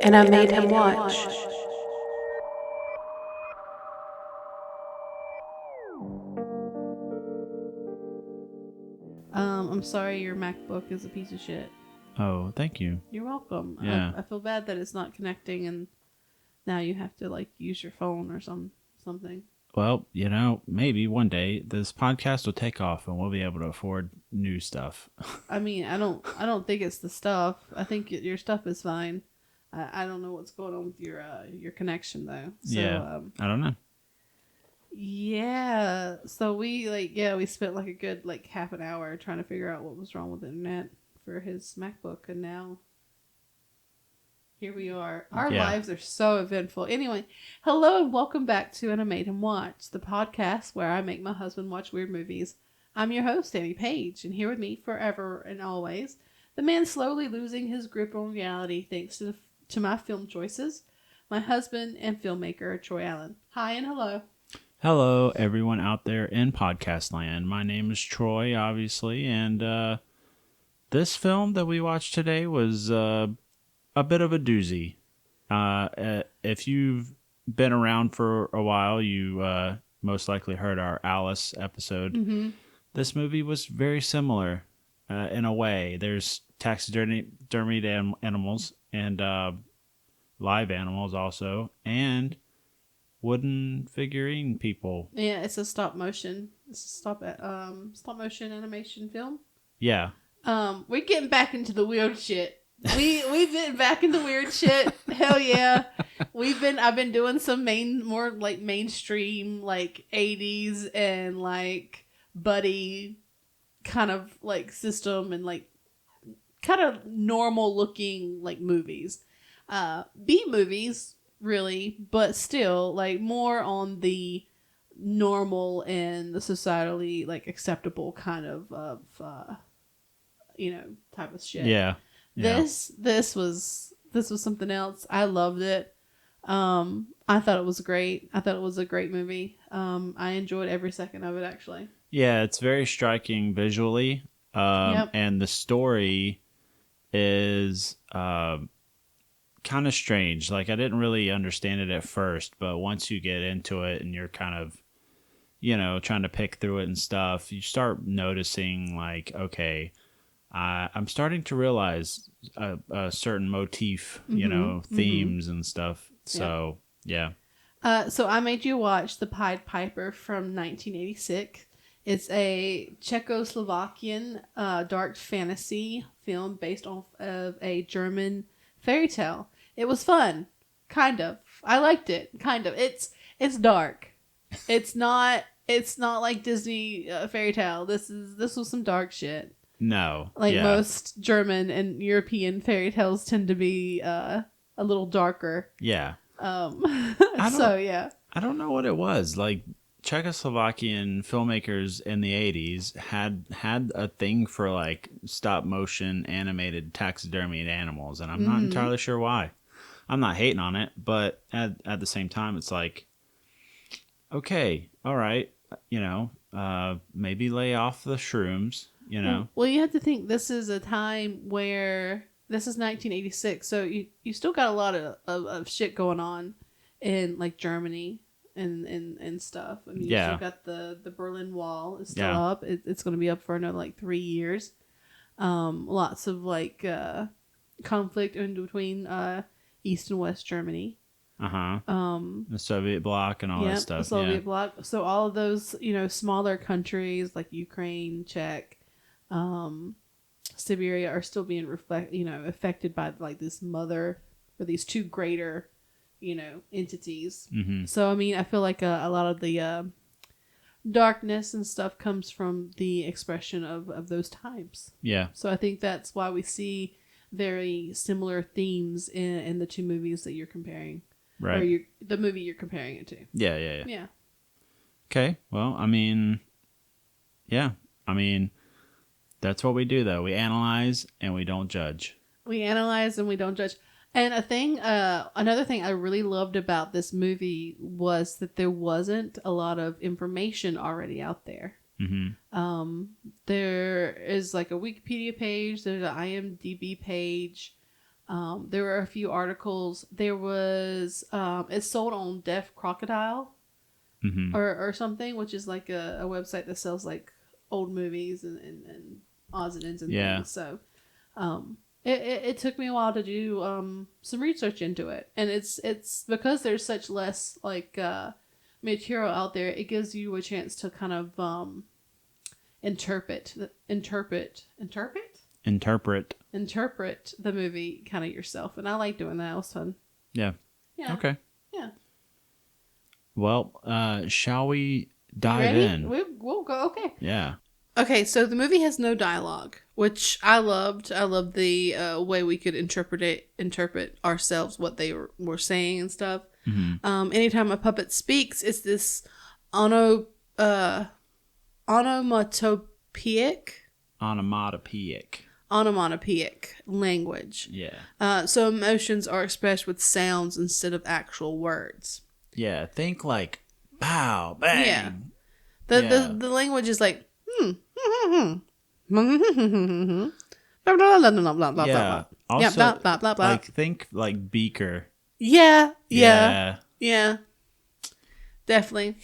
and I made him watch. I'm sorry your MacBook is a piece of shit. Oh, thank you. You're welcome. Yeah. I feel bad that it's not connecting and now you have to like use your phone or something. Well, maybe one day this podcast will take off and we'll be able to afford new stuff. I mean, I don't think it's the stuff. I think your stuff is fine. I don't know what's going on with your connection though. So, yeah. I don't know. Yeah. So we spent like a good like half an hour trying to figure out what was wrong with the internet for his MacBook, and now here we are. Our lives are so eventful. Anyway, hello and welcome back to And I Made Him Watch, the podcast where I make my husband watch weird movies. I'm your host, Danny Page, and here with me forever and always, the man slowly losing his grip on reality thanks to my film choices, my husband and filmmaker, Troy Allen. Hi and hello. Hello, everyone out there in podcast land. My name is Troy, obviously, and this film that we watched today was a bit of a doozy. If you've been around for a while, you most likely heard our Alice episode. Mm-hmm. This movie was very similar in a way. There's taxidermied animals and live animals also, and wooden figurine people. Yeah, it's a stop motion. It's a stop motion animation film. Yeah. We're getting back into the weird shit. We've been back into weird shit. Hell yeah. I've been doing some more like mainstream like 80s and like buddy kind of like system and like kind of normal looking like movies. B movies really, but still like more on the normal and the societally like acceptable kind of type of shit. Yeah. This was something else. I loved it. I thought it was great. I thought it was a great movie. I enjoyed every second of it actually. Yeah, it's very striking visually. Yep. And the story is kind of strange. Like, I didn't really understand it at first, but once you get into it and you're kind of, trying to pick through it and stuff, you start noticing, like, okay, I'm starting to realize a certain motif, themes and stuff. So, yeah. So I made you watch The Pied Piper from 1986. It's a Czechoslovakian dark fantasy film based off of a German fairy tale. It was fun, kind of. I liked it, kind of. It's dark. It's not like Disney fairy tale. This was some dark shit. No, like most German and European fairy tales tend to be a little darker. Yeah. Yeah. I don't know what it was. Like, Czechoslovakian filmmakers in the 80s had a thing for like stop motion animated taxidermied animals, and I'm not entirely sure why. I'm not hating on it, but at the same time it's like, okay, all right, maybe lay off the shrooms, Well, you have to think this is a time where this is 1986, so you still got a lot of shit going on in like Germany and stuff. I mean, you still got the Berlin Wall is still up. It's going to be up for another like 3 years. Lots of like conflict in between East and West Germany. The Soviet bloc and all that stuff. The Soviet bloc. So all of those, smaller countries like Ukraine, Czech, Siberia are still being affected by like this mother or these two greater, entities. So I mean, I feel like a lot of the darkness and stuff comes from the expression of those times. Yeah. So I think that's why we see very similar themes in the two movies that you're comparing. Right. Or the movie you're comparing it to. Yeah. Okay. Well, I mean, that's what we do, though. We analyze and we don't judge. We analyze and we don't judge. And another thing I really loved about this movie was that there wasn't a lot of information already out there. There is like a Wikipedia page, there's an IMDb page, There were a few articles. There was it's sold on Deaf Crocodile or something, which is like a website that sells like old movies and odds and ends and things. So it took me a while to do some research into it, and it's because there's such less like material out there. It gives you a chance to kind of interpret the movie kind of yourself, and I like doing that. It was fun. Yeah. Okay. Yeah. Well, shall we dive in? We'll go. Okay. Yeah. Okay, so the movie has no dialogue, which I loved. I loved the way we could interpret ourselves what they were saying and stuff. Anytime a puppet speaks, it's this onomatopoeic language. Yeah. So emotions are expressed with sounds instead of actual words. Yeah. Think like pow, bang. Yeah. The language is like blah, blah, blah, blah, blah, blah, Yeah. blah. Also, blah, blah, blah, blah. like think like beaker. Yeah. Definitely.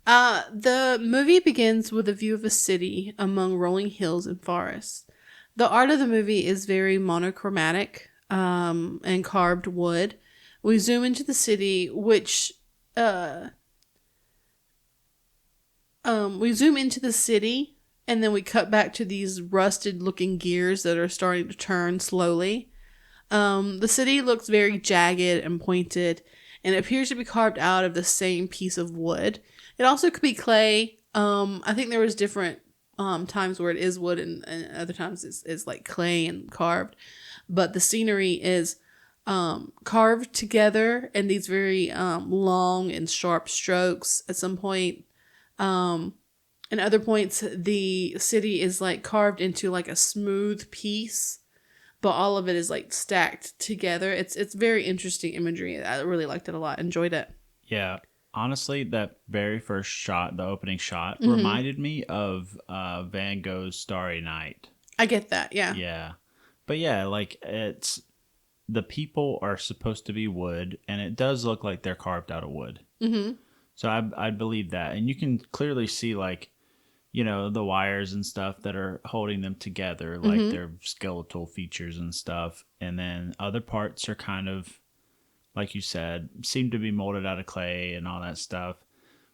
The movie begins with a view of a city among rolling hills and forests. The art of the movie is very monochromatic and carved wood. We zoom into the city, and then we cut back to these rusted looking gears that are starting to turn slowly. The city looks very jagged and pointed, and it appears to be carved out of the same piece of wood. It also could be clay. I think there was different times where it is wood and other times it's like clay and carved. But the scenery is carved together in these very long and sharp strokes at some point. And other points, the city is like carved into like a smooth piece, but all of it is like stacked together. It's very interesting imagery. I really liked it a lot. Enjoyed it. Yeah. Honestly, that very first shot, the opening shot, reminded me of Van Gogh's Starry Night. I get that. Yeah. Yeah. But yeah, like the people are supposed to be wood, and it does look like they're carved out of wood. Mm-hmm. So I believe that. And you can clearly see like, the wires and stuff that are holding them together, like their skeletal features and stuff. And then other parts are kind of, like you said, seem to be molded out of clay and all that stuff.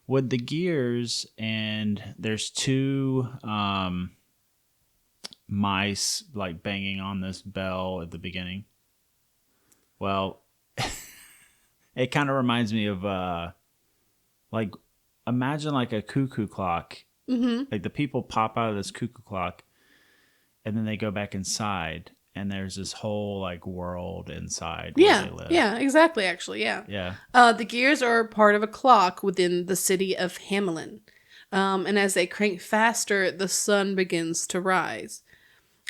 With the gears, and there's two mice like banging on this bell at the beginning. Well, it kind of reminds me of like imagine like a cuckoo clock. Like the people pop out of this cuckoo clock, and then they go back inside, and there's this whole like world inside where they live. Yeah, exactly. Actually, yeah. The gears are part of a clock within the city of Hamelin, and as they crank faster, the sun begins to rise.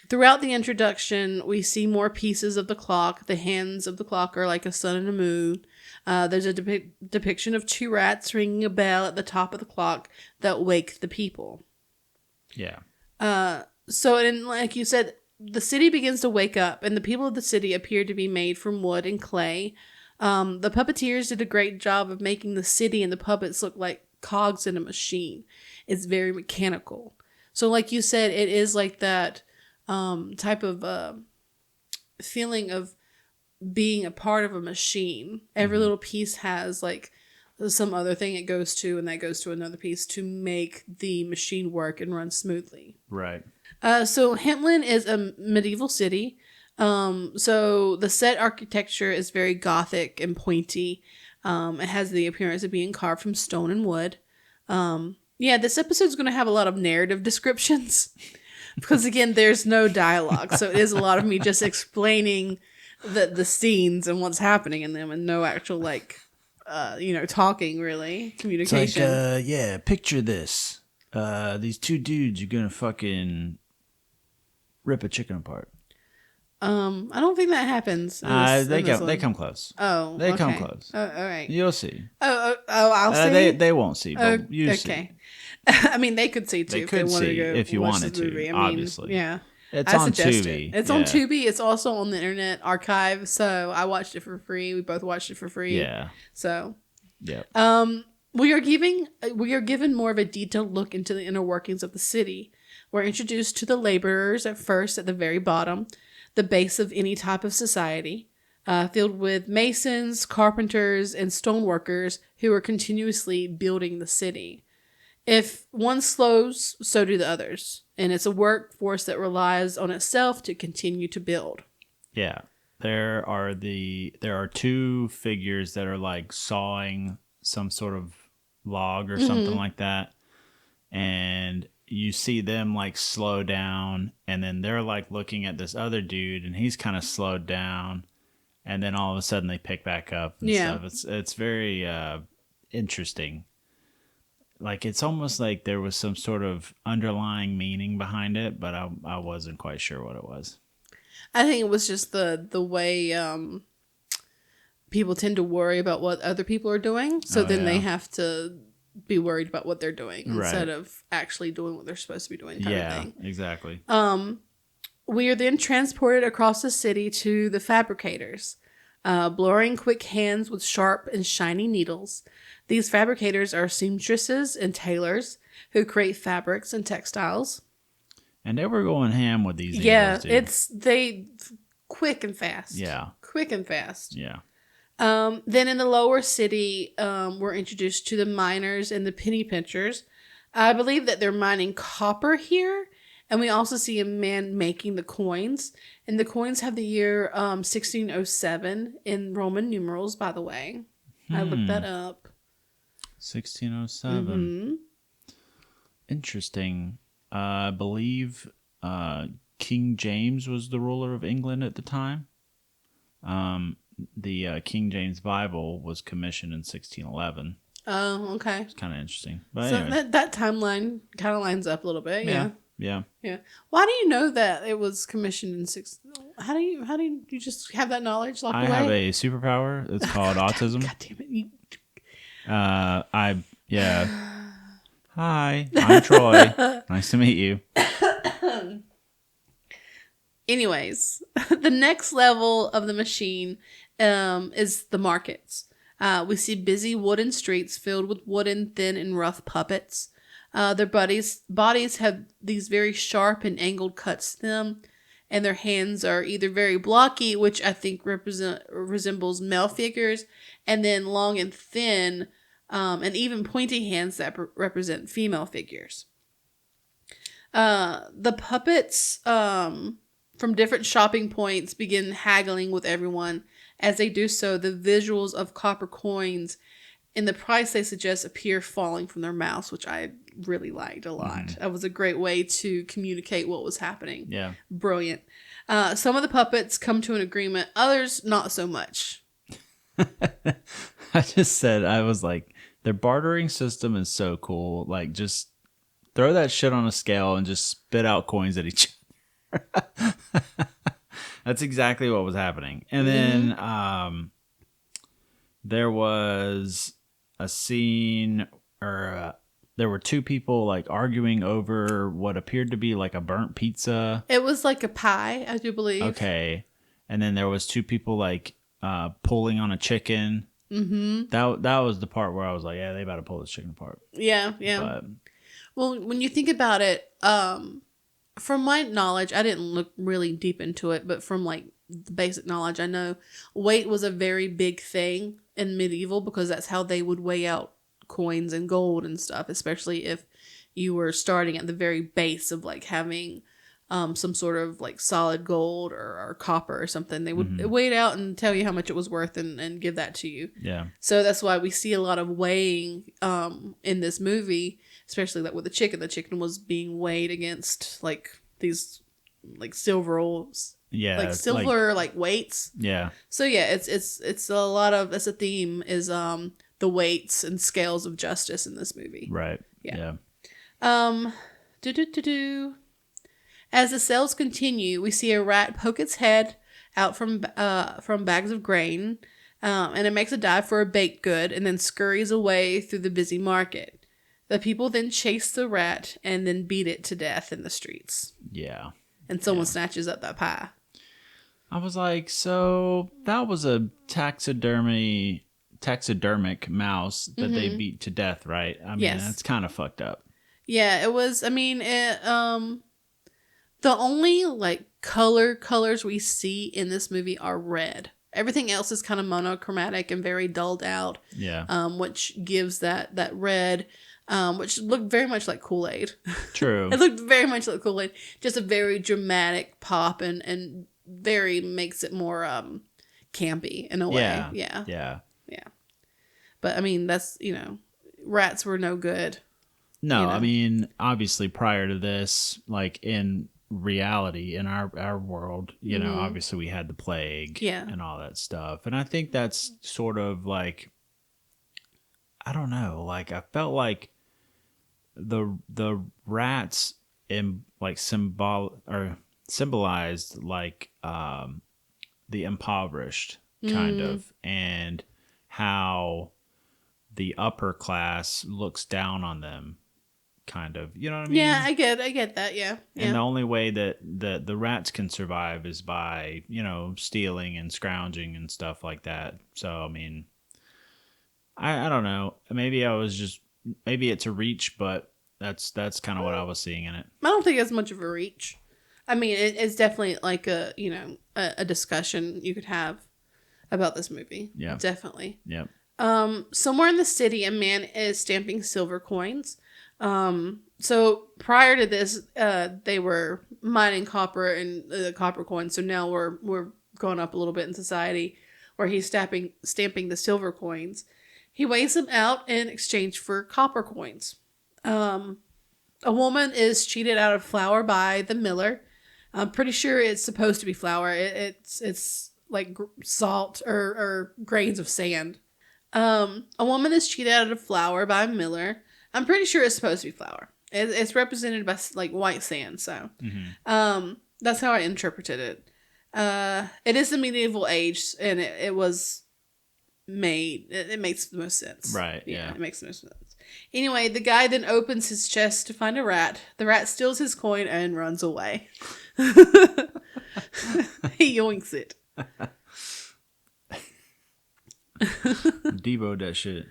Throughout the introduction, we see more pieces of the clock. The hands of the clock are like a sun and a moon. There's a depiction of two rats ringing a bell at the top of the clock that wake the people. Yeah. So, and like you said, the city begins to wake up, and the people of the city appear to be made from wood and clay. The puppeteers did a great job of making the city and the puppets look like cogs in a machine. It's very mechanical. So, like you said, it is like that type of feeling of being a part of a machine. Every little piece has like some other thing it goes to, and that goes to another piece to make the machine work and run smoothly. Right. So Hamelin is a medieval city. So the set architecture is very gothic and pointy. It has the appearance of being carved from stone and wood. This episode is going to have a lot of narrative descriptions because again, there's no dialogue. So it is a lot of me just explaining the scenes and what's happening in them, and no actual like talking, really, communication. It's like picture this, these two dudes are gonna fucking rip a chicken apart. I don't think that happens. They come close. Oh, they okay. come close. Oh, all right. You'll see. I'll see. They won't see, but you see. I mean, they could see too. They could see if you wanted to. Obviously, yeah. It's on suggest Tubi. It's on Tubi. It's also on the Internet Archive. So I watched it for free. We both watched it for free. Yeah. So. Yep. We are given more of a detailed look into the inner workings of the city. We're introduced to the laborers at first at the very bottom, the base of any type of society, filled with masons, carpenters, and stoneworkers who are continuously building the city. If one slows, so do the others, and it's a workforce that relies on itself to continue to build. Yeah. There are two figures that are like sawing some sort of log or something like that, and you see them like slow down, and then they're like looking at this other dude, and he's kind of slowed down, and then all of a sudden they pick back up and stuff. It's very interesting. Like, it's almost like there was some sort of underlying meaning behind it, but I wasn't quite sure what it was. I think it was just the way people tend to worry about what other people are doing. So they have to be worried about what they're doing instead of actually doing what they're supposed to be doing kind of thing. Exactly. We are then transported across the city to the fabricators, blurring quick hands with sharp and shiny needles. These fabricators are seamstresses and tailors who create fabrics and textiles. And they were going ham with these needles, dude. They quick and fast. Yeah. Quick and fast. Yeah. Then in the lower city, we're introduced to the miners and the penny pinchers. I believe that they're mining copper here. And we also see a man making the coins. And the coins have the year 1607 in Roman numerals, by the way. I looked that up. 1607. Mm-hmm. Interesting. I believe King James was the ruler of England at the time. The King James Bible was commissioned in 1611. Oh, okay. It's kind of interesting. But so anyway. that timeline kind of lines up a little bit. Yeah. Why do you know that it was commissioned in How do you just have that knowledge locked away? I have a superpower. It's called autism. God damn it! Hi, I'm Troy. Nice to meet you. Anyways, the next level of the machine is the markets. We see busy wooden streets filled with wooden, thin, and rough puppets. Their bodies have these very sharp and angled cuts to them, and their hands are either very blocky, which I think resembles male figures, and then long and thin, and even pointy hands that represent female figures. The puppets from different shopping points begin haggling with everyone. As they do so, the visuals of copper coins and the price they suggest appear falling from their mouths, which I really liked a lot. Mm-hmm. That was a great way to communicate what was happening. Yeah. Brilliant. Some of the puppets come to an agreement, others not so much. I just said, I was like, their bartering system is so cool. Like, just throw that shit on a scale and just spit out coins at each other. That's exactly what was happening. And then there was a scene, or there were two people like arguing over what appeared to be like a burnt pizza. It was like a pie, I do believe. Okay. And then there was two people like pulling on a chicken. Mm-hmm. That was the part where I was like, yeah, they about to pull this chicken apart. Yeah. But, well, when you think about it, from my knowledge, I didn't look really deep into it, but from like the basic knowledge, I know weight was a very big thing in medieval because that's how they would weigh out coins and gold and stuff, especially if you were starting at the very base of like having some sort of like solid gold or copper or something. They would weigh it out and tell you how much it was worth and give that to you. Yeah. So that's why we see a lot of weighing in this movie, especially like with the chicken. The chicken was being weighed against like these like silver weights. Yeah. So yeah, it's a lot of, that's a theme, is the weights and scales of justice in this movie. Right. Yeah. As the sales continue, we see a rat poke its head out from bags of grain, and it makes a dive for a baked good and then scurries away through the busy market. The people then chase the rat and then beat it to death in the streets. Yeah. and someone snatches up that pie. I was like, so that was a taxidermic mouse that they beat to death, right? I mean, that's kind of fucked up. Yeah, it was. I mean, the only like colors we see in this movie are red. Everything else is kind of monochromatic and very dulled out. Yeah. Which gives that red, which looked very much like Kool-Aid. True. It looked very much like Kool-Aid. Just a very dramatic pop and very makes it more campy in a way. Yeah. But I mean, that's, rats were no good. No, I mean, obviously prior to this, like in reality, in our world, obviously we had the plague and all that stuff. And I think that's sort of like, I don't know, like I felt like the rats symbolized like the impoverished kind of, and how the upper class looks down on them, kind of. You know what I mean? Yeah, I get that. Yeah. And the only way that the rats can survive is by stealing and scrounging and stuff like that. So I mean, I don't know. Maybe it's a reach, but that's kind of what I was seeing in it. I don't think it's much of a reach. I mean, it's definitely like a discussion you could have about this movie. Yeah, definitely. Yep. Somewhere in the city, a man is stamping silver coins. So prior to this, they were mining copper and copper coins. So now we're going up a little bit in society, where he's stamping the silver coins. He weighs them out in exchange for copper coins. A woman is cheated out of flour by the miller. I'm pretty sure it's supposed to be flour. It's like salt or grains of sand. A woman is cheated out of flour by a miller. I'm pretty sure it's supposed to be flour. It's represented by like white sand. So, that's how I interpreted it. It is the medieval age, and it was made. It makes the most sense. Right. Yeah. It makes the most sense. Anyway, the guy then opens his chest to find a rat. The rat steals his coin and runs away. He yoinks it. Debo that shit.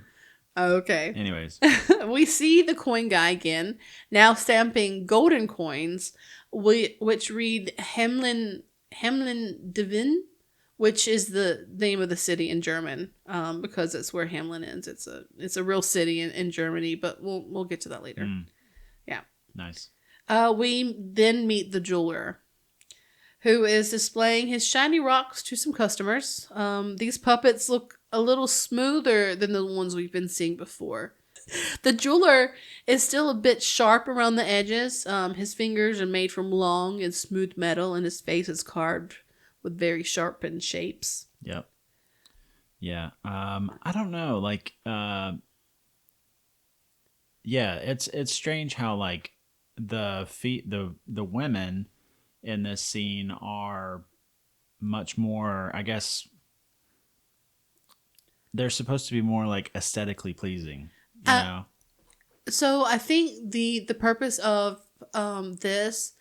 Okay. Anyways. We see the coin guy again, now stamping golden coins, which read Hemlin Devin, which is the name of the city in German, because it's where Hamlin is. It's a real city in Germany, but we'll get to that later. Yeah. Nice. We then meet the jeweler, who is displaying his shiny rocks to some customers. These puppets look a little smoother than the ones we've been seeing before. The jeweler is still a bit sharp around the edges. His fingers are made from long and smooth metal, and his face is carved with very sharpened shapes. Yep. Yeah. I don't know. Like, yeah, it's strange how like the women in this scene are much more, I guess, they're supposed to be more like aesthetically pleasing, you know? So I think the purpose of this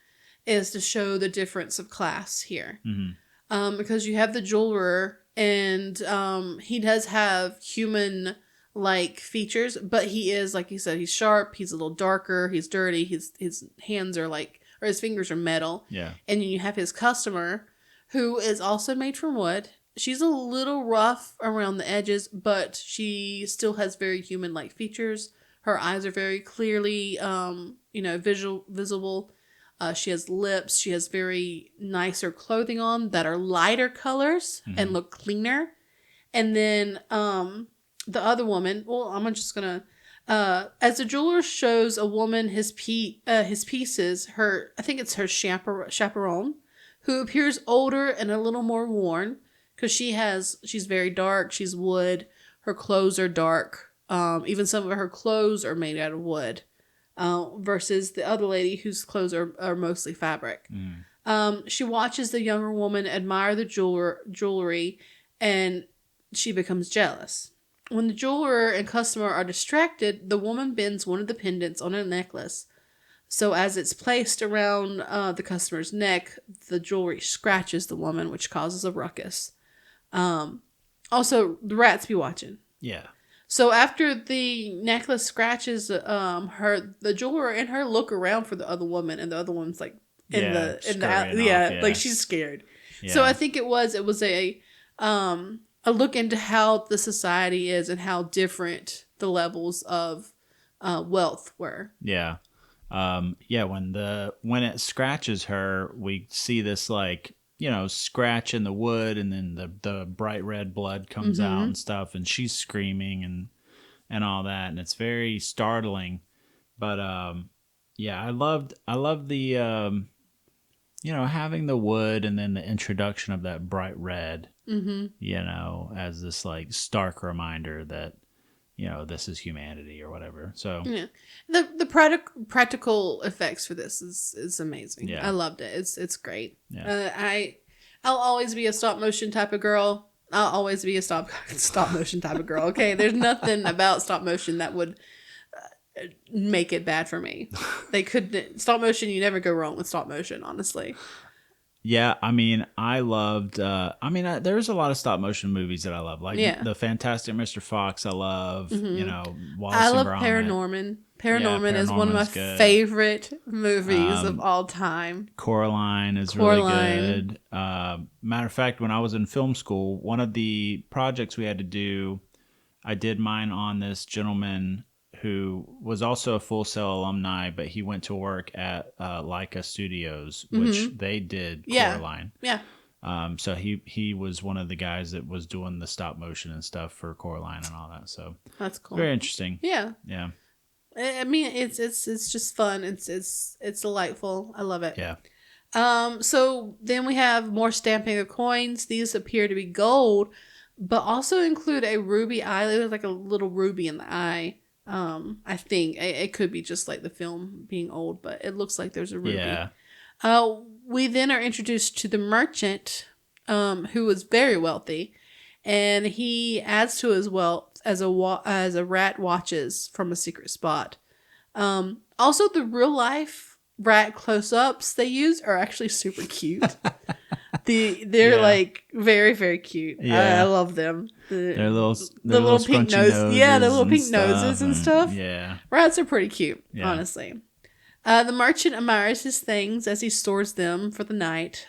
is to show the difference of class here. Because you have the jeweler, and he does have human like features, but he is, like you said, he's sharp, he's a little darker, he's dirty, his hands are like, or his fingers are metal. Yeah. And then you have his customer, who is also made from wood. She's a little rough around the edges, but she still has very human-like features. Her eyes are very clearly, visible. She has lips. She has very nicer clothing on that are lighter colors and look cleaner. And then the other woman, well, I'm just gonna, as the jeweler shows a woman his pieces, I think it's her chaperone, who appears older and a little more worn, because she's very dark. She's wood. Her clothes are dark. Even some of her clothes are made out of wood. Versus the other lady whose clothes are mostly fabric. She watches the younger woman admire the jewelry, and she becomes jealous. When the jeweler and customer are distracted, the woman bends one of the pendants on a necklace. So as it's placed around the customer's neck, the jewelry scratches the woman, which causes a ruckus. Also, the rats be watching. Yeah. So after the necklace scratches the jeweler and her look around for the other woman, and the other woman's like like she's scared. Yeah. So I think it was a look into how the society is and how different the levels of wealth were. Yeah. When it scratches her, we see this like, scratch in the wood, and then the bright red blood comes out and stuff, and she's screaming and all that, and it's very startling. But I loved the having the wood and then the introduction of that bright red, as this like stark reminder that this is humanity or whatever. So yeah, the practical effects for this is amazing. Yeah. I loved it. It's great. Yeah. I'll always be a stop motion type of girl. I'll always be a stop motion type of girl. Okay, there's nothing about stop motion that would make it bad for me. They couldn't stop motion. You never go wrong with stop motion, honestly. Yeah, I mean, I loved. There's a lot of stop motion movies that I love, like the Fantastic Mr. Fox. I love, Wallace I love and Gromit. Paranorman. Paranorman is one of my favorite movies of all time. Coraline is really good. Matter of fact, when I was in film school, one of the projects we had to do, I did mine on this gentleman who was also a Full Sail alumni, but he went to work at Leica Studios, which they did Coraline. Yeah. So he was one of the guys that was doing the stop motion and stuff for Coraline and all that. So that's cool. Very interesting. Yeah. Yeah. I mean, it's just fun. It's delightful. I love it. Yeah. So then we have more stamping of coins. These appear to be gold, but also include a ruby eye. There's like a little ruby in the eye. I think it could be just like the film being old, but it looks like there's a ruby. Yeah. We then are introduced to the merchant, who was very wealthy, and he adds to his wealth as a rat watches from a secret spot. Also, the real life rat close-ups they use are actually super cute. They're like very, very cute. I love them. They're little pink noses. Yeah, the little pink noses and stuff. Yeah, rats are pretty cute, honestly. The merchant admires his things as he stores them for the night.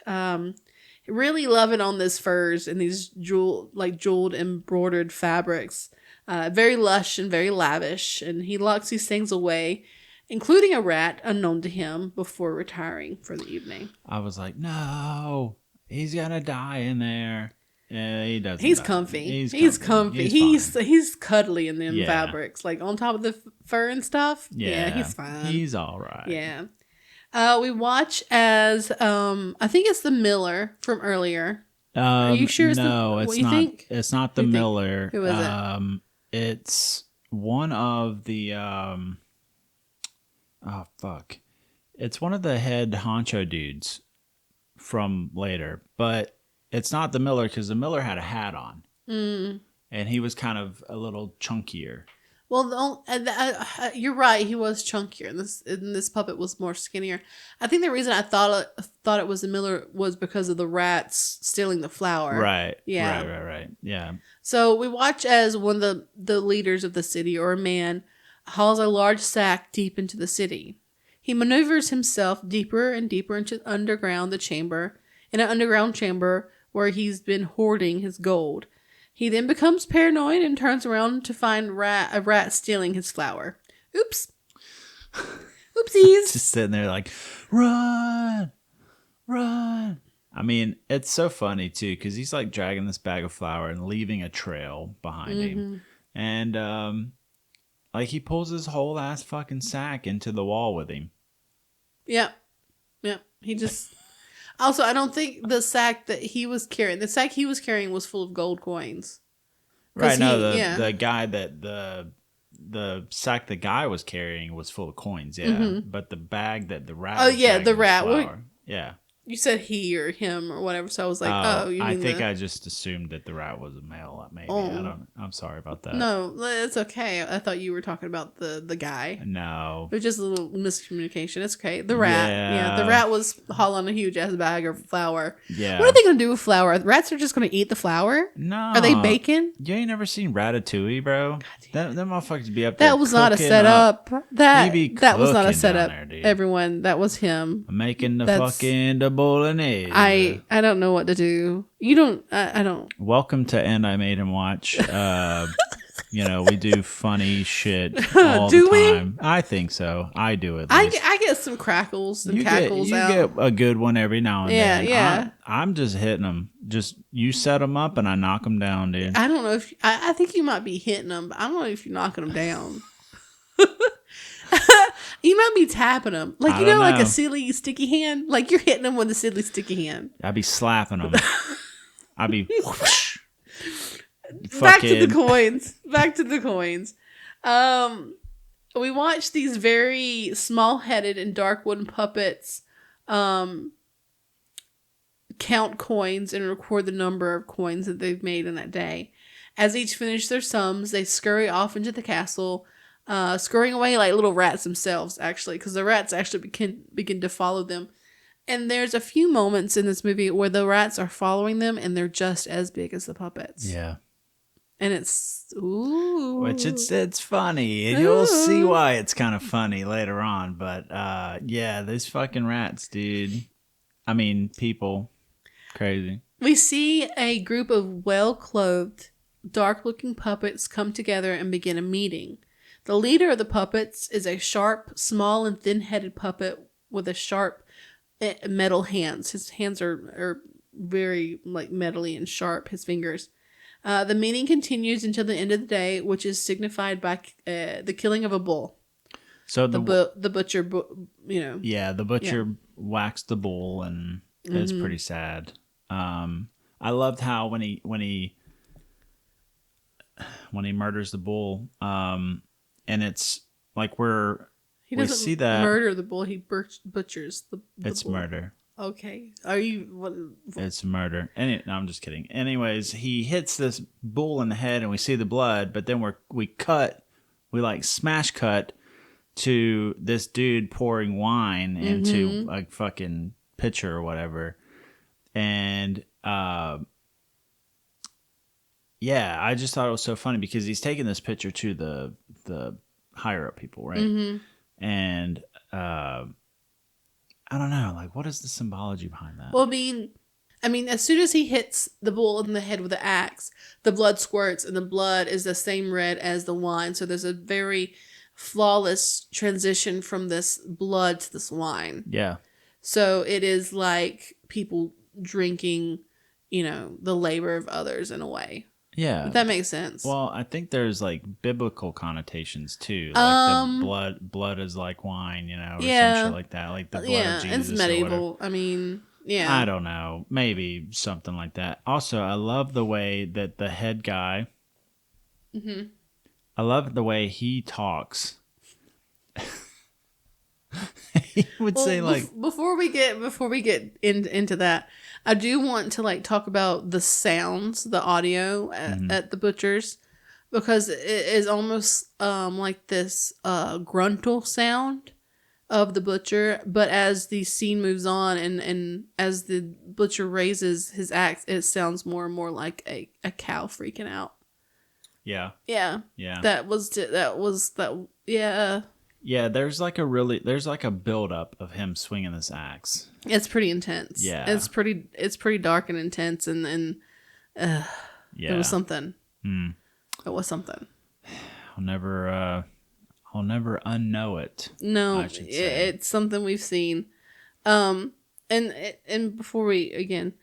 Really loving on this furs and these jeweled embroidered fabrics. Very lush and very lavish, and he locks these things away, including a rat unknown to him, before retiring for the evening. I was like, no, he's gonna die in there. Yeah, he doesn't. He's comfy. He's comfy. He's cuddly in them fabrics, like on top of the fur and stuff. Yeah, he's fine. He's all right. Yeah. We watch as I think it's the miller from earlier. Are you sure? No, it's not. Think? It's not the miller. Who is it? It's one of the. Oh fuck! It's one of the head honcho dudes from later, but it's not the miller because the miller had a hat on, and he was kind of a little chunkier. Well, you're right. He was chunkier, and this puppet was more skinnier. I think the reason I thought it was the miller was because of the rats stealing the flour. Right. Yeah. Right. Yeah. So we watch as one of the leaders of the city, or a man, hauls a large sack deep into the city. He maneuvers himself deeper and deeper into in an underground chamber where he's been hoarding his gold. He then becomes paranoid and turns around to find a rat stealing his flour. Oops. Oopsies. Just sitting there like, run. I mean, it's so funny too, because he's like dragging this bag of flour and leaving a trail behind him. And like he pulls his whole ass fucking sack into the wall with him. Yep. He just... Also, I don't think the sack he was carrying was full of gold coins. Right, no, the guy that the sack the guy was carrying was full of coins, yeah. But the bag that the rat the rat. Yeah. You said he or him or whatever, so I was like, oh, you mean I think I just assumed that the rat was a male. Maybe I'm sorry about that. No, it's okay. I thought you were talking about the guy. No, it was just a little miscommunication. It's okay. The rat, the rat was hauling a huge ass bag of flour. Yeah, what are they gonna do with flour? Rats are just gonna eat the flour? No, are they bacon? You ain't never seen Ratatouille, bro? That motherfuckers be up there. That was not a setup. That was not a setup. There, everyone, that was him making the fucking bolognese. I don't know what to do. You don't. I don't. Welcome to And I Made Him Watch. We do funny shit all the time. I think so. I do at least. I get some crackles and cackles you out. get a good one every now and then. Yeah. I'm just hitting them. Just you set them up and I knock them down, dude. I don't know if I think you might be hitting them, but I don't know if you're knocking them down. You might be tapping them, like like a silly sticky hand. Like you're hitting them with a silly sticky hand. I'd be slapping them. I'd be. Whoosh, Back to the coins. We watched these very small-headed and dark wooden puppets count coins and record the number of coins that they've made in that day. As each finish their sums, they scurry off into the castle, scurrying away like little rats themselves, actually, because the rats actually begin to follow them. And there's a few moments in this movie where the rats are following them, and they're just as big as the puppets. Yeah. And it's which it's funny, and you'll see why it's kind of funny later on. But those fucking rats, dude. I mean, people, crazy. We see a group of well-clothed, dark-looking puppets come together and begin a meeting. The leader of the puppets is a sharp, small, and thin-headed puppet with a sharp metal hands. His hands are very metally and sharp. His fingers. The meeting continues until the end of the day, which is signified by the killing of a bull. So the butcher, Yeah, the butcher waxed the bull, and it's pretty sad. I loved how when he murders the bull, and it's like he doesn't see that murder the bull. He butchers the it's bull. Murder. Okay. Are you? What? It's murder. No, I'm just kidding. Anyways, he hits this bull in the head, and we see the blood. But then we smash cut to this dude pouring wine into a fucking pitcher or whatever, and I just thought it was so funny because he's taking this pitcher to the higher up people, right? And I don't know, what is the symbology behind that? Well, I mean, as soon as he hits the bull in the head with the axe, the blood squirts, and the blood is the same red as the wine. So there's a very flawless transition from this blood to this wine. Yeah. So it is like people drinking, the labor of others in a way. Yeah. If that makes sense. Well, I think there's biblical connotations too. The blood is like wine, or some shit like that. Like the blood of Jesus. It's medieval. I mean, yeah. I don't know. Maybe something like that. Also, I love the way that the head guy, I love the way he talks. He would say before we get into that, I do want to talk about the sounds, the audio at the butchers, because it is almost like this gruntle sound of the butcher, but as the scene moves on and as the butcher raises his axe, it sounds more and more like a cow freaking out. Yeah. Yeah. Yeah. Yeah. Yeah, there's a build-up of him swinging this axe. It's pretty intense. Yeah. It's pretty dark and intense, and it was something. It was something. I'll never unknow it. No, it's something we've seen. And before the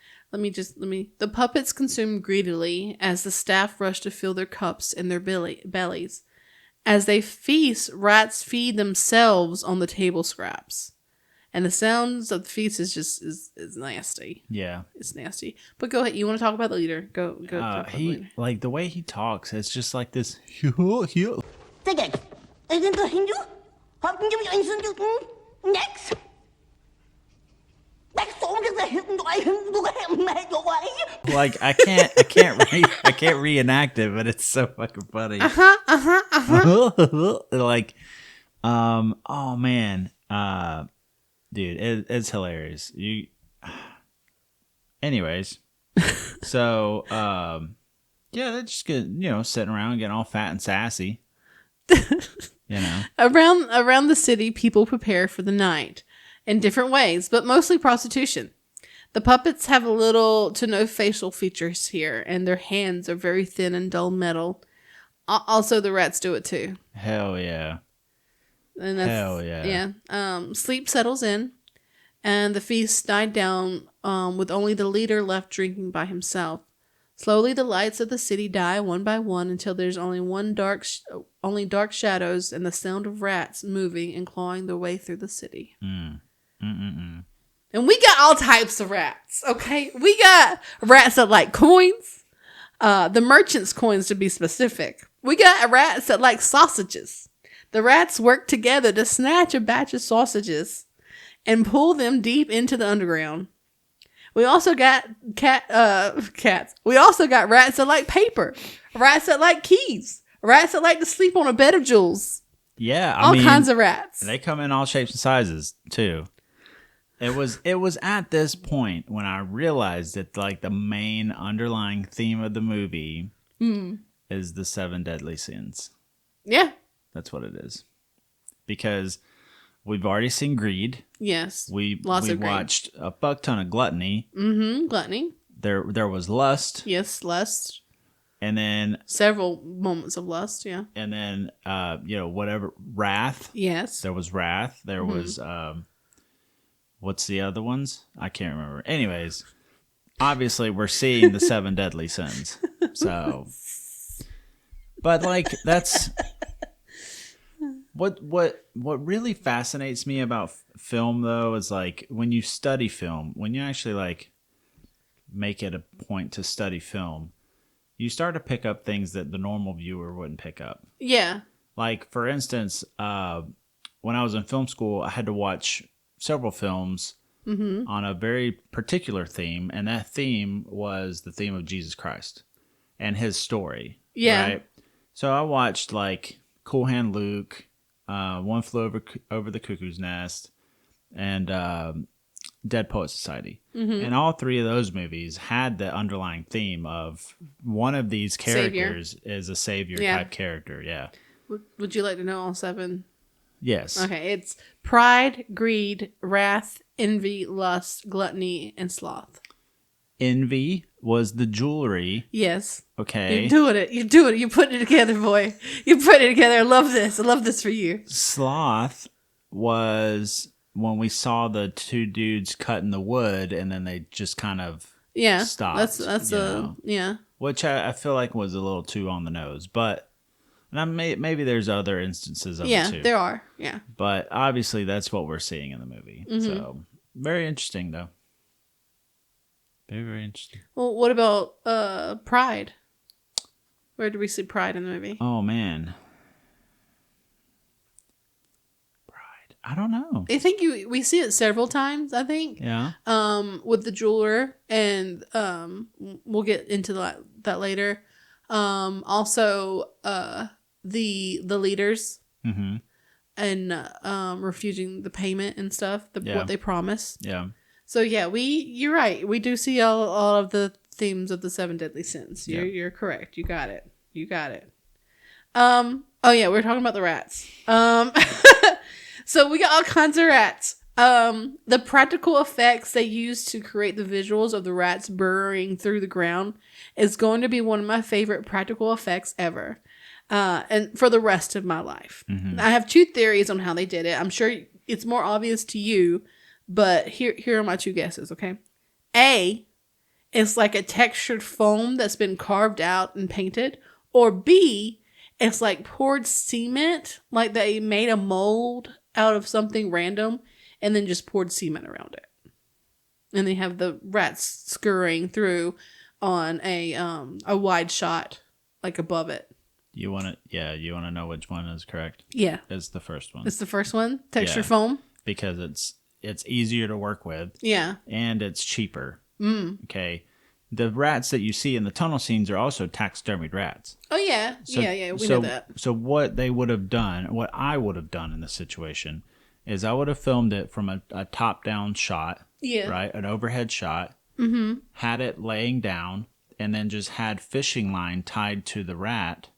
puppets consume greedily as the staff rush to fill their cups and their bellies. As they feast, rats feed themselves on the table scraps. And the sounds of the feast is nasty. Yeah. It's nasty. But go ahead. You want to talk about the leader? Go. The way he talks, it's just like this. Next. Like I can't reenact it, but it's so fucking funny. Like, oh man, dude, it's hilarious. Anyways, so yeah, they're just good, sitting around getting all fat and sassy. Around the city, people prepare for the night in different ways, but mostly prostitution. The puppets have little to no facial features here, and their hands are very thin and dull metal. Also, the rats do it too. Hell yeah. Hell yeah. Yeah. Sleep settles in, and the feast died down with only the leader left drinking by himself. Slowly, the lights of the city die one by one until there's only dark shadows and the sound of rats moving and clawing their way through the city. And we got all types of rats, okay? We got rats that like coins, the merchant's coins to be specific. We got rats that like sausages. The rats work together to snatch a batch of sausages and pull them deep into the underground. We also got cats. We also got rats that like paper, rats that like keys, rats that like to sleep on a bed of jewels. Yeah, all kinds of rats. They come in all shapes and sizes too. It was at this point when I realized that like the main underlying theme of the movie is the 7 deadly sins. Yeah, that's what it is. Because we've already seen greed. Yes, we watched a fuck ton of gluttony. Gluttony. There was lust. Yes, lust. And then several moments of lust. Yeah. And then whatever wrath. Yes, there was wrath. There was what's the other ones? I can't remember. Anyways, obviously we're seeing the 7 deadly sins. So, but like that's. What really fascinates me about film though is like when you study film, when you actually like make it a point to study film, you start to pick up things that the normal viewer wouldn't pick up. Yeah. Like for instance, when I was in film school, I had to watch several films on a very particular theme, and that theme was the theme of Jesus Christ and his story. Yeah. Right? So I watched like Cool Hand Luke, One Flew Over the Cuckoo's Nest, and Dead Poet Society. And all three of those movies had the underlying theme of one of these characters is a savior type character. Yeah. Would you like to know all 7? Yes. Okay. It's pride, greed, wrath, envy, lust, gluttony, and sloth. Envy was the jewelry. Yes. Okay. You're doing it. You're doing it. You're putting it together, boy. You're putting it together. I love this. I love this for you. Sloth was when we saw the 2 dudes cutting the wood and then they just kind of stopped. That's yeah. Which I feel like was a little too on the nose, but maybe there's other instances of it too. Yeah, there are. Yeah. But obviously that's what we're seeing in the movie. So very interesting though. Very, very interesting. Well, what about pride? Where do we see pride in the movie? Oh, man. Pride. I don't know. I think we see it several times, I think. Yeah. With the jeweler, and we'll get into that later. Also, the leaders. And refusing the payment and stuff, what they promise. Yeah. So yeah, you're right. We do see all of the themes of the 7 deadly sins. You're correct. You got it. Oh yeah, we're talking about the rats. So we got all kinds of rats. The practical effects they use to create the visuals of the rats burrowing through the ground is going to be one of my favorite practical effects ever. And for the rest of my life. I have 2 theories on how they did it. I'm sure it's more obvious to you. But here are my 2 guesses, okay? A, it's like a textured foam that's been carved out and painted. Or B, it's like poured cement, like they made a mold out of something random and then just poured cement around it. And they have the rats scurrying through on a wide shot, like above it. You want to know which one is correct? Yeah. It's the first one. It's the first one? Textured foam? Because it's easier to work with. Yeah. And it's cheaper. Okay. The rats that you see in the tunnel scenes are also taxidermied rats. Oh, yeah. So, yeah, we know that. So what they would have done, what I would have done in this situation, is I would have filmed it from a top-down shot. Yeah. Right? An overhead shot. Had it laying down, and then just had fishing line tied to the rat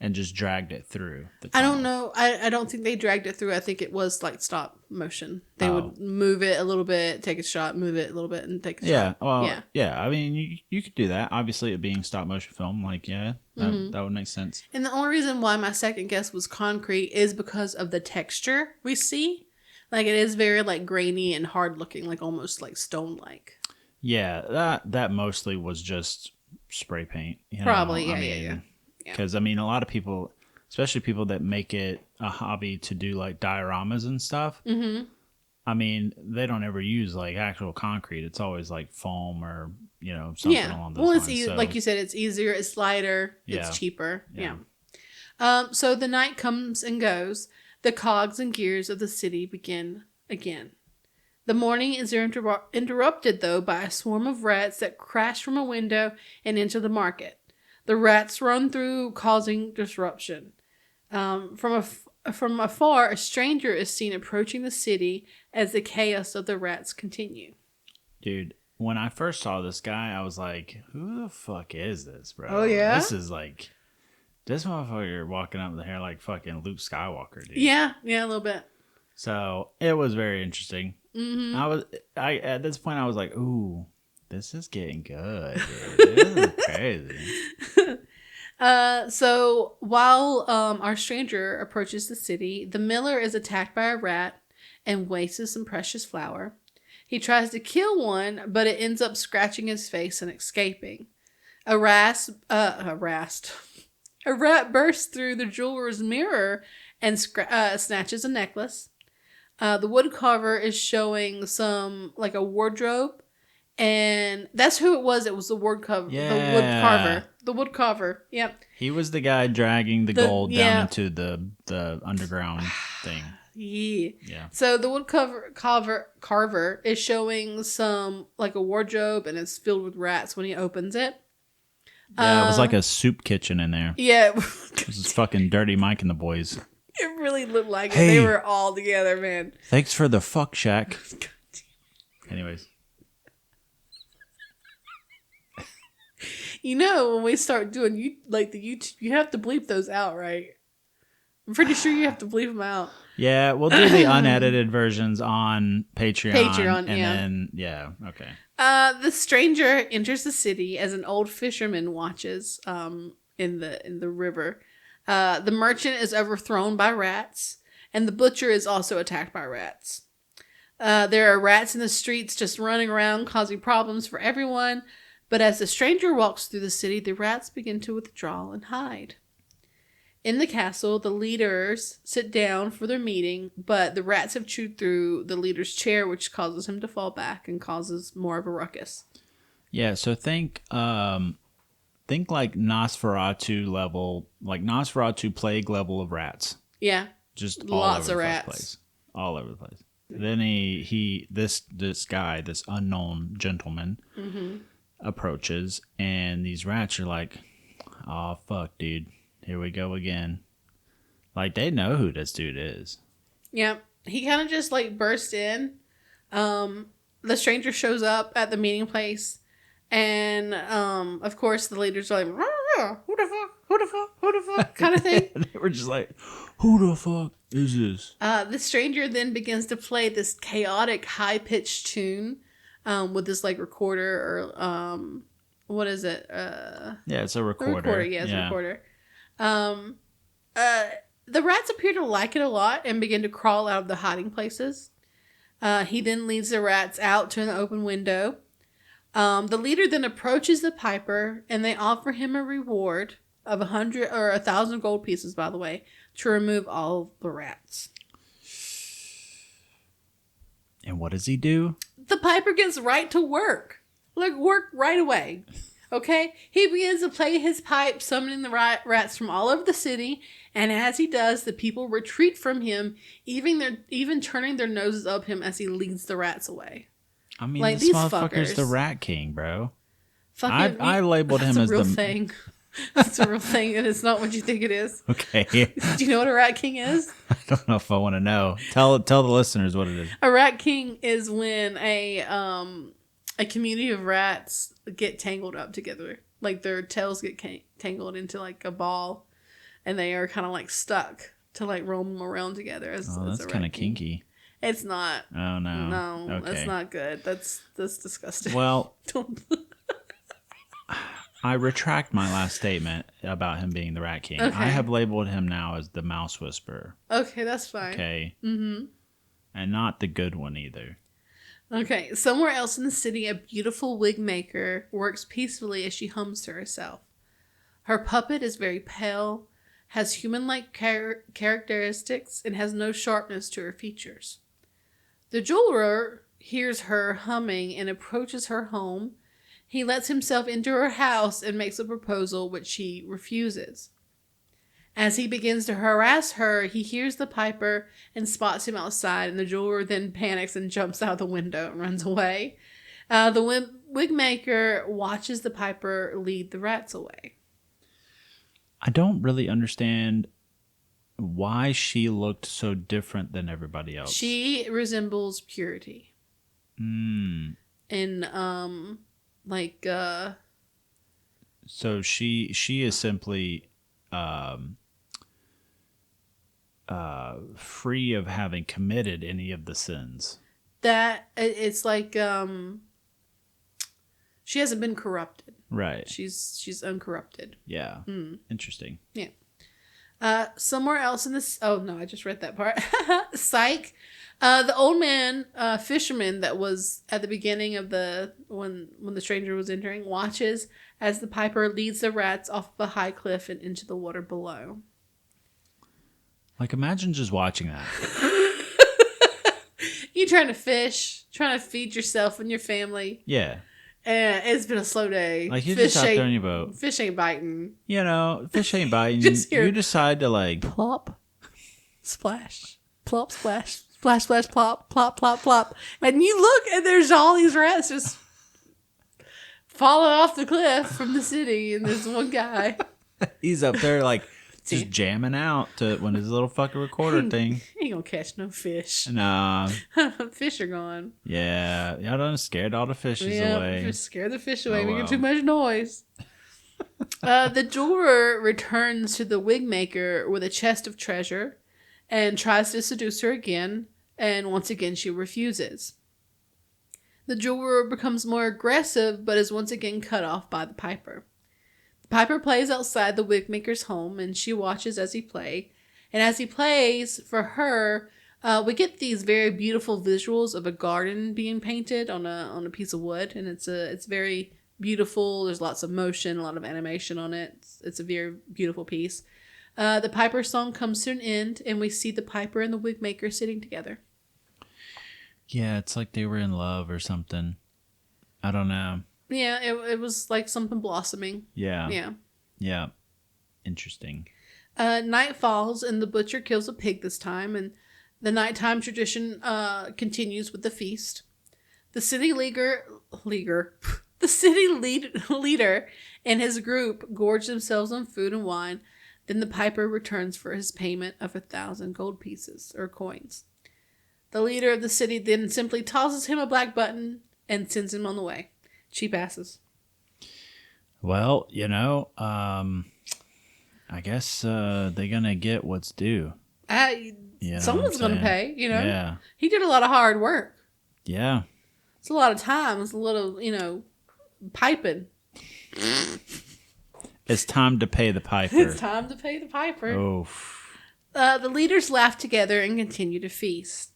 and just dragged it through the tunnel. I don't know. I don't think they dragged it through. I think it was like stop motion. They would move it a little bit, take a shot, move it a little bit, and take a shot. Well, yeah. I mean, you could do that. Obviously, it being stop motion film, like, that would make sense. And the only reason why my second guess was concrete is because of the texture we see. Like, it is very, like, grainy and hard looking, like almost like stone-like. Yeah, that mostly was just spray paint. Probably, yeah. Because, I mean, a lot of people, especially people that make it a hobby to do, like, dioramas and stuff, I mean, they don't ever use, like, actual concrete. It's always, like, foam or, something along those lines. Well, like you said, it's easier, it's lighter, it's cheaper. Yeah. So the night comes and goes. The cogs and gears of the city begin again. The morning is interrupted, though, by a swarm of rats that crash from a window and into the market. The rats run through, causing disruption. From afar, a stranger is seen approaching the city as the chaos of the rats continue. Dude, when I first saw this guy, I was like, who the fuck is this, bro? Oh, yeah? This is like, this motherfucker walking up with hair like fucking Luke Skywalker, dude. Yeah, a little bit. So, it was very interesting. At this point, I was like, ooh, this is getting good, dude. This is crazy. So while our stranger approaches the city, the miller is attacked by a rat and wastes some precious flour. He tries to kill one, but it ends up scratching his face and escaping. A rat bursts through the jeweler's mirror and snatches a necklace. The woodcarver is showing like a wardrobe, and that's who it was. It was the woodcarver. Yeah. The woodcarver. Yep. He was the guy dragging the gold down into the underground thing. Yeah. So the woodcarver is showing some like a wardrobe, and it's filled with rats when he opens it. Yeah, it was like a soup kitchen in there. Yeah. This is fucking Dirty Mike and the boys. It really looked like it. They were all together, man. Thanks for the fuck shack. Anyways. When we start doing the YouTube, you have to bleep those out, right? I'm pretty sure you have to bleep them out. Yeah, we'll do the unedited versions on Patreon. And then, okay. The stranger enters the city as an old fisherman watches in the river. The merchant is overthrown by rats, and the butcher is also attacked by rats. There are rats in the streets just running around, causing problems for everyone. But as the stranger walks through the city, the rats begin to withdraw and hide. In the castle, the leaders sit down for their meeting, but the rats have chewed through the leader's chair, which causes him to fall back and causes more of a ruckus. Yeah, so think like Nosferatu level, like Nosferatu plague level of rats. Yeah. Just lots of rats. All over the place. Then this guy, this unknown gentleman, approaches, and these rats are like, oh, fuck, dude. Here we go again. Like, they know who this dude is. Yeah. He kind of just, like, burst in. The stranger shows up at the meeting place. And, of course, the leaders are like, who the fuck, kind of thing. They were just like, who the fuck is this? The stranger then begins to play this chaotic, high-pitched tune with this, like, recorder or, what is it? Yeah, it's a recorder. A recorder. The rats appear to like it a lot and begin to crawl out of the hiding places. He then leads the rats out to an open window. The leader then approaches the piper, and they offer him a reward of 100 or 1,000 gold pieces, by the way, to remove all the rats. And what does he do? The piper gets right to work. Like, work right away. Okay? He begins to play his pipe, summoning the rats from all over the city, and as he does, the people retreat from him, even turning their noses up him as he leads the rats away. I mean, like, this these motherfucker's fuckers. the Rat King, bro. Fucking, I labeled him that's as a real the thing. It's a real thing, and it's not what you think it is. Okay. Do you know what a rat king is? I don't know if I want to know. Tell the listeners what it is. A rat king is when a community of rats get tangled up together. Like their tails get tangled into like a ball, and they are kind of like stuck to like roam around together. That's kind of kinky. It's not. Oh no. No, okay. that's not good. That's disgusting. Well, Don't. I retract my last statement about him being the Rat King. Okay. I have labeled him now as the Mouse Whisperer. Okay, that's fine. Okay. Mm-hmm. And not the good one either. Okay, somewhere else in the city, a beautiful wig maker works peacefully as she hums to herself. Her puppet is very pale, has human-like characteristics, and has no sharpness to her features. The jeweler hears her humming and approaches her home. He lets himself into her house and makes a proposal, which she refuses. As he begins to harass her, he hears the piper and spots him outside, and the jeweler then panics and jumps out the window and runs away. The wig maker watches the piper lead the rats away. I don't really understand why she looked so different than everybody else. She resembles purity. Mm. And, So she is simply free of having committed any of the sins. that it's like she hasn't been corrupted. Right. She's uncorrupted. Yeah. Interesting. Yeah. Somewhere else in this. Oh no, I just read that part. Psych. The old man, fisherman that was at the beginning of when the stranger was entering, watches as the piper leads the rats off of a high cliff and into the water below. Like, imagine just watching that. You trying to fish, trying to feed yourself and your family. Yeah. And it's been a slow day. Like, you're just out there in your boat. Fish ain't biting. You know, fish ain't biting. Just you decide to, like... Plop. Splash. Plop, splash. Splash, splash, plop. Plop, plop, plop. And you look, and there's all these rats just falling off the cliff from the city. And there's one guy. He's up there, like, just jamming out to when his little fucking recorder thing. He ain't gonna catch no fish. Nah. Fish are gone. Yeah. Y'all done scared all the fishes away. Just scare the fish away. Oh, Making well. too much noise. The jeweler returns to the wig maker with a chest of treasure and tries to seduce her again. And once again, she refuses. The jeweler becomes more aggressive, but is once again cut off by the piper. The piper plays outside the wig maker's home, and she watches as he plays. And as he plays, for her, we get these very beautiful visuals of a garden being painted on a piece of wood, and it's very beautiful. There's lots of motion, a lot of animation on it. It's a very beautiful piece. The piper song comes to an end, and we see the piper and the wig maker sitting together. Yeah, it's like they were in love or something. I don't know. Yeah, it was like something blossoming. Yeah. Yeah. Yeah. Interesting. Night falls, and the butcher kills a pig this time, and the nighttime tradition continues with the feast. The city leader and his group gorge themselves on food and wine. Then the piper returns for his payment of 1,000 gold pieces or coins. The leader of the city then simply tosses him a black button and sends him on the way. Cheap asses. Well, you know, I guess they're gonna get what's due. Someone's gonna pay, you know. Yeah. He did a lot of hard work. Yeah. It's a lot of time. It's a little, piping. It's time to pay the piper. It's time to pay the piper. Oh. The leaders laugh together and continue to feast.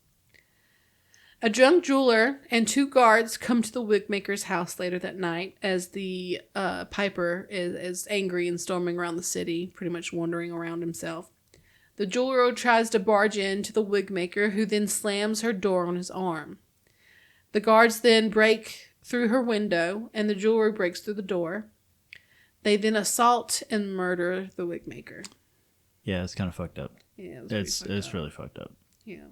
A drunk jeweler and 2 guards come to the wigmaker's house later that night as the piper is angry and storming around the city, pretty much wandering around himself. The jeweler tries to barge in to the wigmaker, who then slams her door on his arm. The guards then break through her window, and the jeweler breaks through the door. They then assault and murder the wig maker. Yeah, it's kind of fucked up. Yeah, it's really fucked up. Yeah.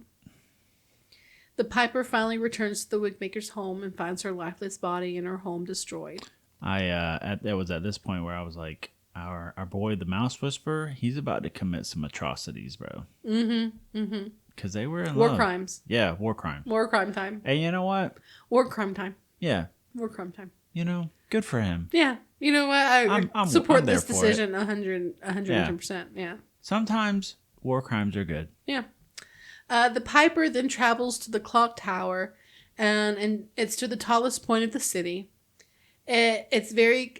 The Piper finally returns to the wig maker's home and finds her lifeless body and her home destroyed. It was at this point where I was like, our boy, the Mouse Whisperer, he's about to commit some atrocities, bro. Because they were in war love. crimes. Yeah, war crimes. War crime time. And you know what? War crime time. Yeah. War crime time. You know, good for him. Yeah. You know what? I support this decision 110%. Yeah. Sometimes war crimes are good. Yeah. The Piper then travels to the clock tower, and it's to the tallest point of the city. It's very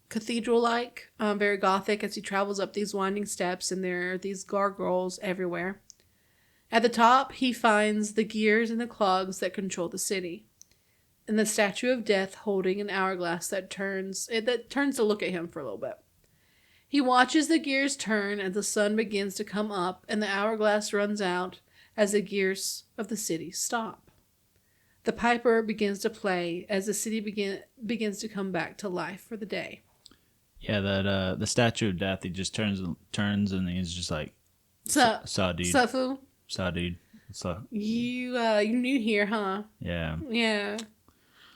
cathedral-like, very gothic as he travels up these winding steps, and there are these gargoyles everywhere. At the top, he finds the gears and the clogs that control the city, and the statue of death holding an hourglass that turns to look at him for a little bit. He watches the gears turn as the sun begins to come up, and the hourglass runs out as the gears of the city stop. The Piper begins to play as the city begins to come back to life for the day. Yeah, that the statue of death, he just turns, and he's just like, "Saw dude, Sup, fool? saw dude, what's up?" You new here, huh? Yeah. Yeah.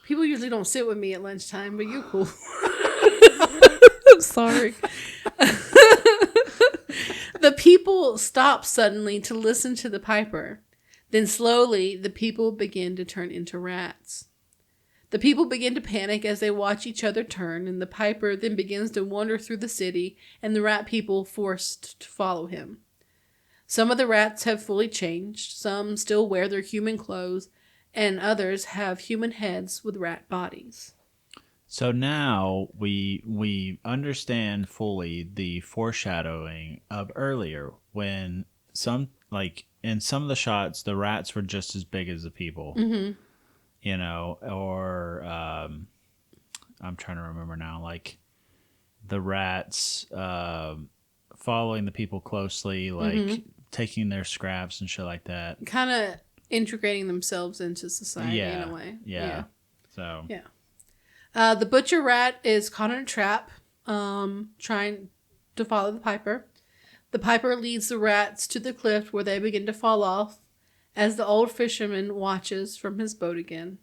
People usually don't sit with me at lunchtime, but you're cool. I'm sorry. The people stop suddenly to listen to the Piper. Then slowly, the people begin to turn into rats. The people begin to panic as they watch each other turn, and the Piper then begins to wander through the city, and the rat people forced to follow him. Some of the rats have fully changed, some still wear their human clothes, and others have human heads with rat bodies. So now we understand fully the foreshadowing of earlier when in some of the shots the rats were just as big as the people. Mm-hmm. You know, or I'm trying to remember now, like the rats following the people closely, like taking their scraps and shit like that. Kind of integrating themselves into society in a way. Yeah. So. Yeah. The butcher rat is caught in a trap, trying to follow the Piper. The Piper leads the rats to the cliff where they begin to fall off as the old fisherman watches from his boat again.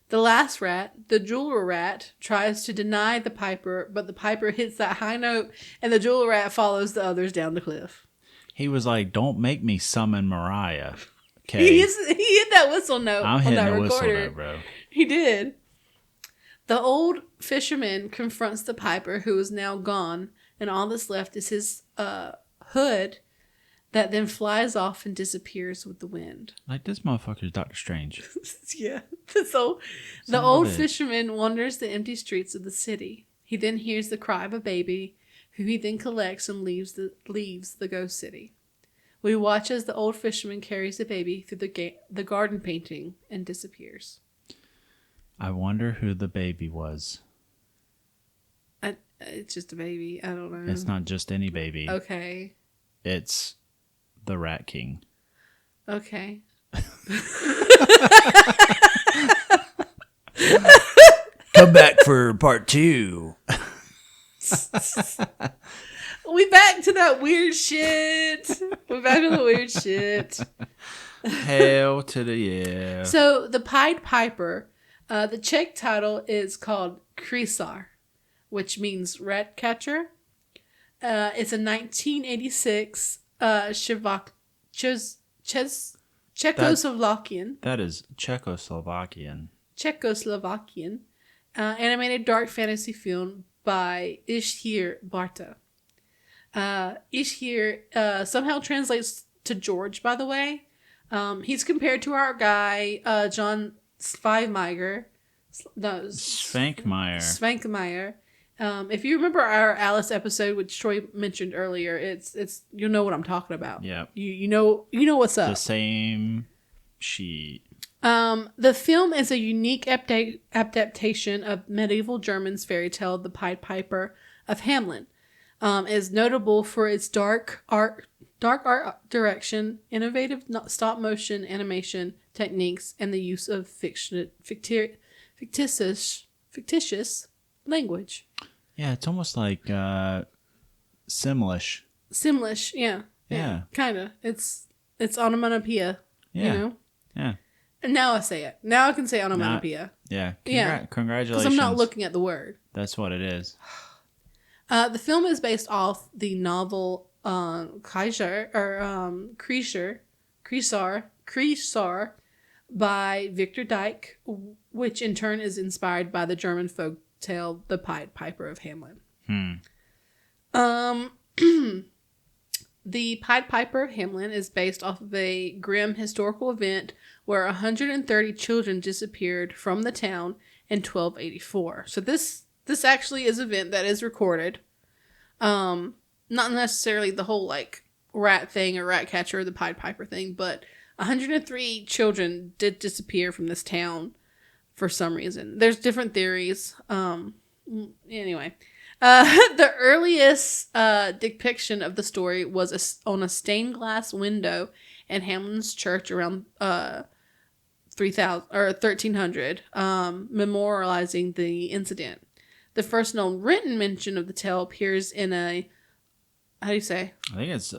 The last rat, the jeweler rat, tries to deny the Piper, but the Piper hits that high note and the jeweler rat follows the others down the cliff. He was like, "Don't make me summon Mariah." Okay. He hit that whistle note I'm on hitting that a recorder. whistle note, bro. He did. The old fisherman confronts the Piper, who is now gone, and all that's left is his hood that then flies off and disappears with the wind. Like, this motherfucker's Doctor Strange. Yeah. So the old fisherman wanders the empty streets of the city. He then hears the cry of a baby, who he then collects and leaves the ghost city. We watch as the old fisherman carries the baby through the garden painting and disappears. I wonder who the baby was. It's just a baby. I don't know. It's not just any baby. Okay. It's the Rat King. Okay. Come back for part 2. We back to that weird shit. We're back to the weird shit. Hell to the yeah. So the Pied Piper, the Czech title is called Krysar, which means rat catcher. It's a 1986 Czechoslovakian. That is Czechoslovakian. Animated dark fantasy film by Jiří Barta. Jiří somehow translates to George, by the way. He's compared to our guy, John Svankmajer. Svankmajer. If you remember our Alice episode, which Troy mentioned earlier, it's you'll know what I'm talking about. Yeah. You know what's up. The same sheet. The film is a unique adaptation of medieval German's fairy tale, The Pied Piper of Hamelin. Is notable for its dark art direction, innovative stop motion animation techniques, and the use of fictitious language. Yeah, it's almost like Simlish. Simlish, yeah. Kind of. It's onomatopoeia, Yeah. you know? Yeah. And now I say it. Now I can say onomatopoeia. Congratulations. Because I'm not looking at the word. That's what it is. The film is based off the novel Kreisar by Victor Dyke, which in turn is inspired by the German folk tale The Pied Piper of Hamelin. The Pied Piper of Hamelin is based off of a grim historical event where 130 children disappeared from the town in 1284. So this actually is an event that is recorded. Not necessarily the whole like rat thing or rat catcher or the Pied Piper thing, but 103 children did disappear from this town for some reason. There's different theories. Anyway, the earliest depiction of the story was on a stained glass window in Hamelin's church around 1300, memorializing the incident. The first known written mention of the tale appears in a, how do you say? I think it's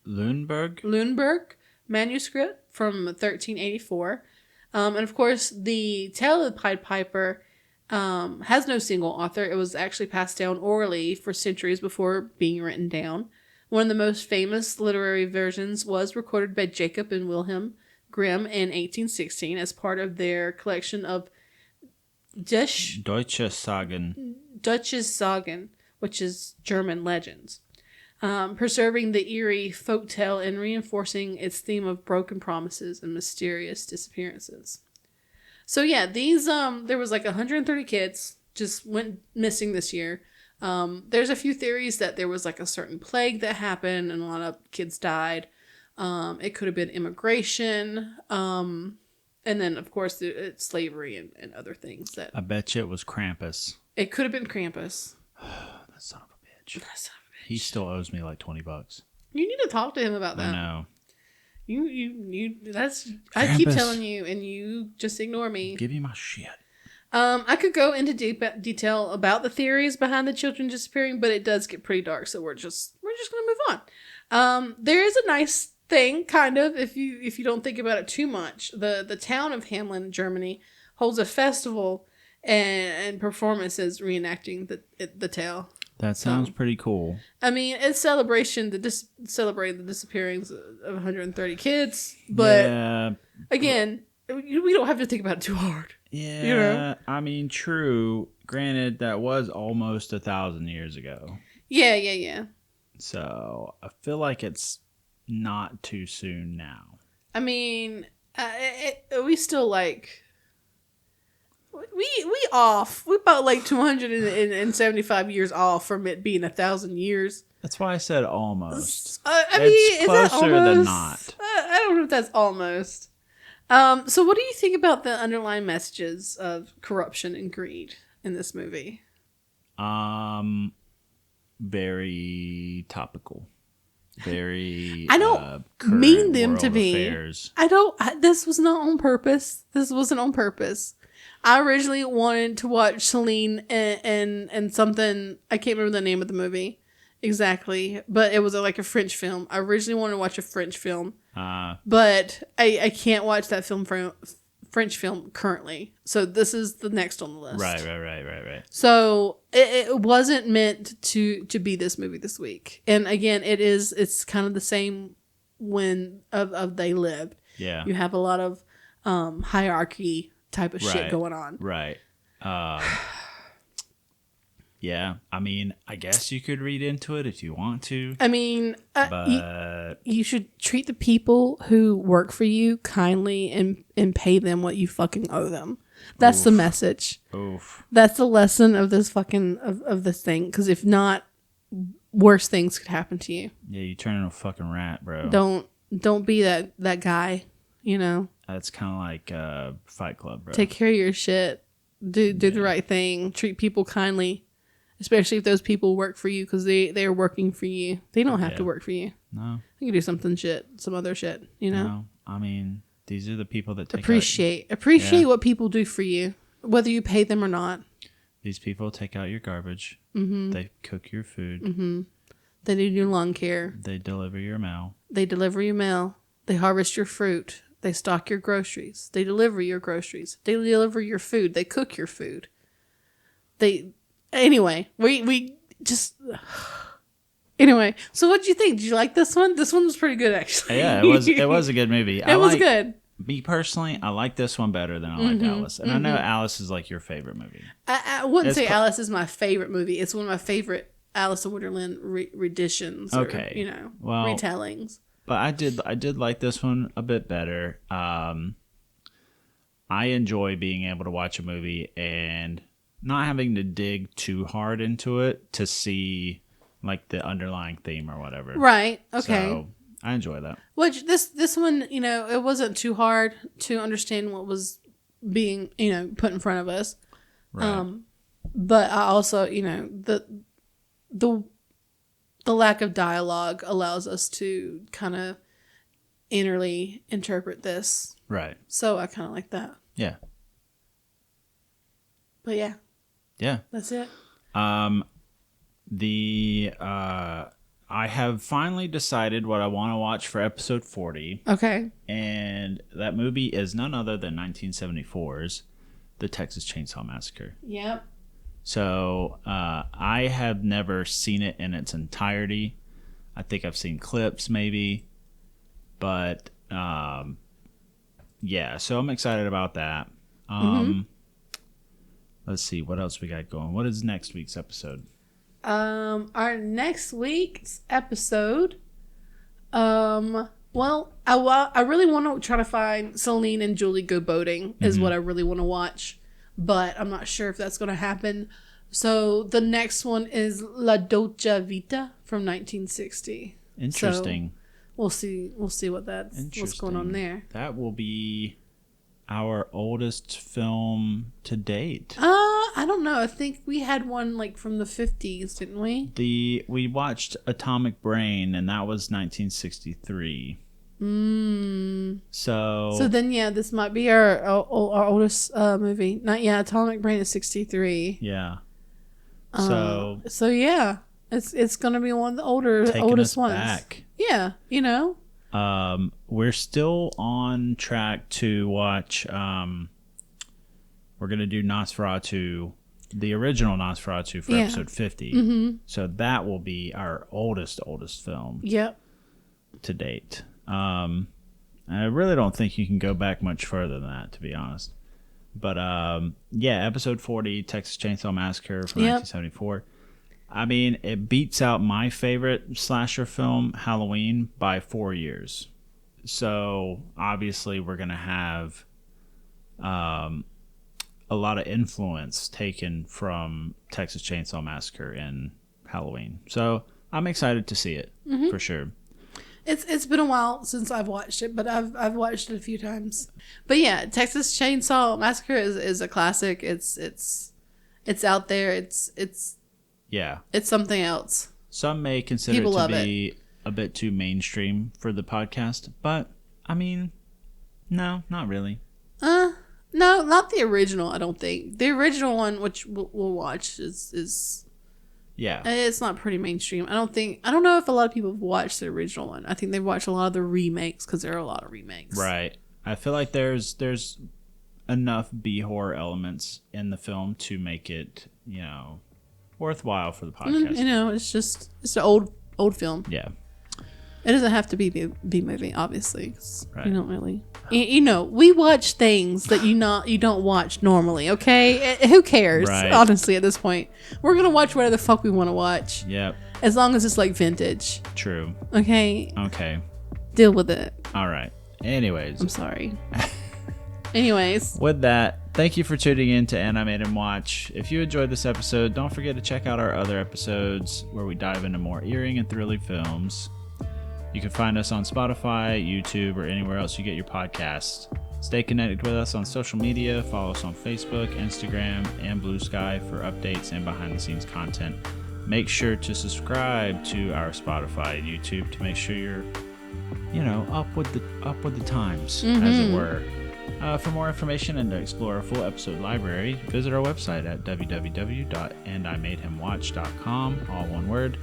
Lundberg manuscript from 1384. And of course, the tale of the Pied Piper has no single author. It was actually passed down orally for centuries before being written down. One of the most famous literary versions was recorded by Jacob and Wilhelm Grimm in 1816 as part of their collection of Deutsche Sagen, which is German legends. Preserving the eerie folktale and reinforcing its theme of broken promises and mysterious disappearances. So yeah, these there was like 130 kids just went missing this year. There's a few theories that there was like a certain plague that happened and a lot of kids died. It could have been immigration, and then of course it's slavery and other things that. I bet you it was Krampus. It could have been Krampus. That son of a bitch. He still owes me like $20. You need to talk to him about that. I know. You that's Krampus. I keep telling you and you just ignore me. Give you my shit. I could go into deep detail about the theories behind the children disappearing, but it does get pretty dark, so we're just gonna move on. There is a nice thing, kind of, if you don't think about it too much. The town of Hamelin, Germany, holds a festival and performances reenacting the tale. That sounds pretty cool. I mean, it's celebration celebrating the disappearance of 130 kids, but again, we don't have to think about it too hard. Yeah, you know? I mean, true. Granted, that was almost 1,000 years ago. Yeah. So I feel like it's not too soon now. I mean, we still like. We off. We about like 275 years off from it being 1,000 years. That's why I said almost. I mean, is that closer almost? than not. I don't know if that's almost. So what do you think about the underlying messages of corruption and greed in this movie? Very topical. Very. I don't mean them to be. Affairs. This was not on purpose. This wasn't on purpose. I originally wanted to watch Celine and something. I can't remember the name of the movie exactly, but it was like a French film. I originally wanted to watch a French film, but I can't watch that French film currently. So this is the next on the list. Right. So it wasn't meant to be this movie this week. And again, it's kind of the same when of They Lived. Yeah. You have a lot of hierarchy type of shit going on. Right. Yeah. I mean, I guess you could read into it if you want to. I mean, but you should treat the people who work for you kindly and pay them what you fucking owe them. That's the message. Oof. That's the lesson of this fucking of this thing. Because if not, worse things could happen to you. Yeah, you turn into a fucking rat, bro. Don't be that guy. You know. That's kind of like Fight Club, bro. Take care of your shit. Do the right thing. Treat people kindly. Especially if those people work for you because they're working for you. They don't have to work for you. No. You can do some other shit, you know? No. I mean, these are the people that take Appreciate what people do for you, whether you pay them or not. These people take out your garbage. Mm-hmm. They cook your food. Mm-hmm. They do your lawn care. They deliver your mail. They deliver your mail. They harvest your fruit. They stock your groceries. They deliver your groceries. They deliver your food. They cook your food. Anyway, we just... Anyway, so what did you think? Did you like this one? This one was pretty good, actually. Yeah, it was a good movie. It was good. Me personally, I like this one better than I liked Alice. And I know Alice is like your favorite movie. I wouldn't say Alice is my favorite movie. It's one of my favorite Alice in Wonderland renditions. Or, retellings. But I did like this one a bit better. I enjoy being able to watch a movie and not having to dig too hard into it to see like the underlying theme or whatever. Right. Okay. So I enjoy that. Which this one, it wasn't too hard to understand what was being, put in front of us. Right. But I also, the lack of dialogue allows us to kind of innerly interpret this. Right. So I kind of like that. Yeah. But yeah. Yeah. That's it. I have finally decided what I want to watch for episode 40. Okay. And that movie is none other than 1974's The Texas Chainsaw Massacre. Yep. So I have never seen it in its entirety. I think I've seen clips maybe. But yeah, so I'm excited about that. Let's see, what else we got going? What is next week's episode? Our next week's episode, well, I really want to try to find Celine and Julie Go Boating is what I really want to watch, but I'm not sure if that's going to happen. So the next one is La Dolce Vita from 1960. Interesting. So we'll see what's going on there. That will be our oldest film to date. I don't know. I think we had one like from the 50s, didn't we? We watched Atomic Brain, and that was 1963. So then, yeah, this might be our oldest movie. Atomic Brain is 63. Yeah. So yeah, it's gonna be one of the oldest ones. Back. Yeah, We're still on track to watch. We're gonna do Nosferatu, the original Nosferatu for episode 50. Mm-hmm. So that will be our oldest film. Yep. To date. I really don't think you can go back much further than that, to be honest. But yeah, episode 40, Texas Chainsaw Massacre from 1974. I mean, it beats out my favorite slasher film, Halloween, by 4 years. So obviously we're going to have a lot of influence taken from Texas Chainsaw Massacre and Halloween. So I'm excited to see it for sure. It's been a while since I've watched it, but I've watched it a few times. But yeah, Texas Chainsaw Massacre is a classic. It's out there. It's something else. Some may consider it to be a bit too mainstream for the podcast, but I mean, no, not really. No, not the original. I don't think the original one, which we'll watch, is. Yeah, it's not pretty mainstream. I don't know if a lot of people have watched the original one. I think they've watched a lot of the remakes because there are a lot of remakes. Right. I feel like there's enough B-horror elements in the film to make it, worthwhile for the podcast. It's an old film. Yeah. It doesn't have to be B movie, obviously. Right. You don't really. We watch things that you don't watch normally. Okay, who cares? Right. Honestly, at this point, we're gonna watch whatever the fuck we want to watch. Yep. As long as it's like vintage. True. Okay. Okay. Deal with it. All right. Anyways. I'm sorry. Anyways. With that, thank you for tuning in to Animate and Watch. If you enjoyed this episode, don't forget to check out our other episodes where we dive into more earring and thrilling films. You can find us on Spotify, YouTube, or anywhere else you get your podcasts. Stay connected with us on social media. Follow us on Facebook, Instagram, and Blue Sky for updates and behind-the-scenes content. Make sure to subscribe to our Spotify and YouTube to make sure you're, up with the times, as it were. For more information and to explore our full episode library, visit our website at www.andimadehimwatch.com, all one word.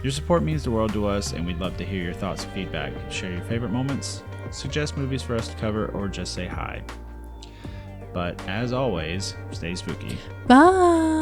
Your support means the world to us, and we'd love to hear your thoughts and feedback. Share your favorite moments, suggest movies for us to cover, or just say hi. But as always, stay spooky. Bye.